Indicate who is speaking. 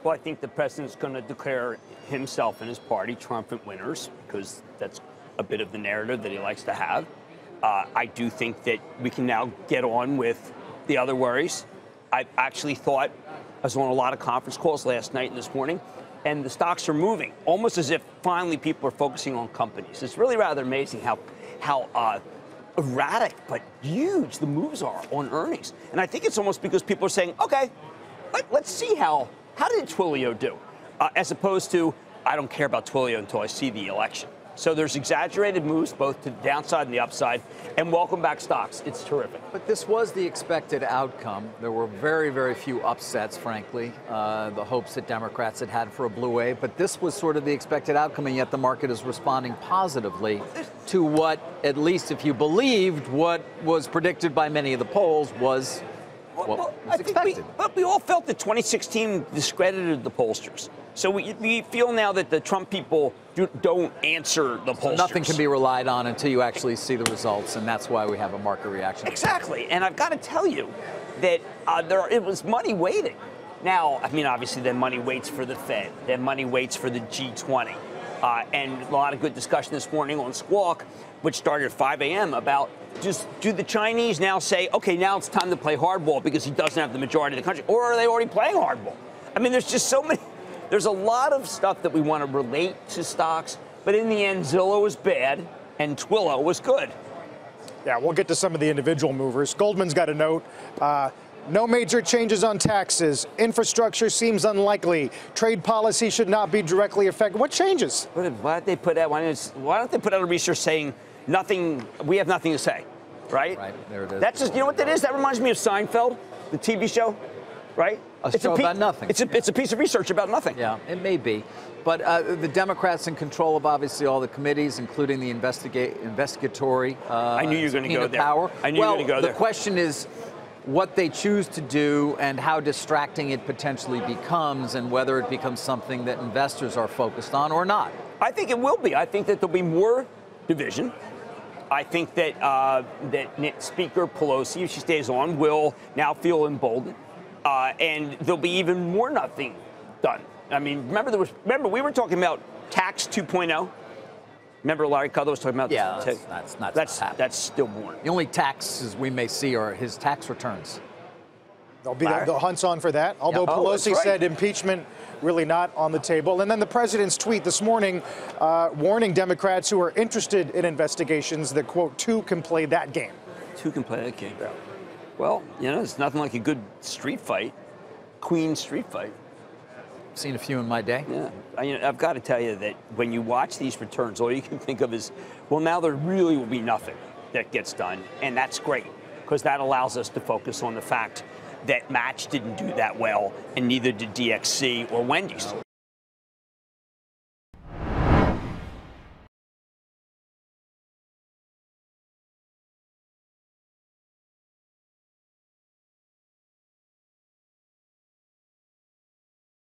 Speaker 1: Well, I think the president's going to declare himself and his party triumphant winners, because that's a bit of the narrative that he likes to have. I do think that we can now get on with the other worries. I actually thought, I was on a lot of conference calls last night and this morning, and the stocks are moving, almost as if finally people are focusing on companies. It's really rather amazing how erratic but huge the moves are on earnings. And I think it's almost because people are saying, okay, let's see how did Twilio do? As opposed to, I don't care about Twilio until I see the election. So there's exaggerated moves both to the downside and the upside, and welcome back stocks. It's terrific.
Speaker 2: But this was the expected outcome. There were very, very few upsets, frankly, the hopes that Democrats had for a blue wave. But this was sort of the expected outcome, and yet the market is responding positively to what, at least if you believed what was predicted by many of the polls, was what was expected.
Speaker 1: But we all felt that 2016 discredited the pollsters. So we feel now that the Trump people don't answer the pollsters.
Speaker 2: So nothing can be relied on until you actually see the results, and that's why we have a market reaction.
Speaker 1: Exactly. And I've got to tell you that it was money waiting. Now, I mean, obviously, then money waits for the Fed. Then money waits for the G20. And a lot of good discussion this morning on Squawk, which started at 5 a.m. about just do the Chinese now say, okay, now it's time to play hardball because he doesn't have the majority of the country, or are they already playing hardball? I mean, there's just so many. There's a lot of stuff that we want to relate to stocks, but in the end, Zillow was bad and Twilio was good.
Speaker 3: Yeah, we'll get to some of the individual movers. Goldman's got a note. No major changes on taxes. Infrastructure seems unlikely. Trade policy should not be directly affected. What changes?
Speaker 1: Why don't they put out? Why don't they put out a research saying nothing? We have nothing to say, right?
Speaker 2: Right, there it is.
Speaker 1: That's just, you know what that is? That reminds me of Seinfeld, the TV show, right?
Speaker 2: It's about nothing.
Speaker 1: It's a piece of research about nothing.
Speaker 2: Yeah, it may be. But the Democrats in control of obviously all the committees, including the investigatory
Speaker 1: I knew you were going to go there.
Speaker 2: Power.
Speaker 1: I knew you were going to go there.
Speaker 2: The question is what they choose to do and how distracting it potentially becomes, and whether it becomes something that investors are focused on or not.
Speaker 1: I think it will be. I think that there'll be more division. I think that Speaker Pelosi, if she stays on, will now feel emboldened. And there'll be even more nothing done. I mean, remember we were talking about tax 2.0. Remember Larry Kudlow was talking about that's stillborn.
Speaker 2: The only taxes we may see are his tax returns.
Speaker 3: There'll be the hunt's on for that. Although Pelosi said impeachment really not on the table. And then the president's tweet this morning warning Democrats who are interested in investigations that, quote, two can play that game.
Speaker 1: Two can play that game. Yeah. Well, you know, it's nothing like a good street fight, Queen street fight.
Speaker 2: Seen a few in my day.
Speaker 1: Yeah, I've got to tell you that when you watch these returns, all you can think of is, well, now there really will be nothing that gets done, and that's great because that allows us to focus on the fact that Match didn't do that well, and neither did DXC or Wendy's.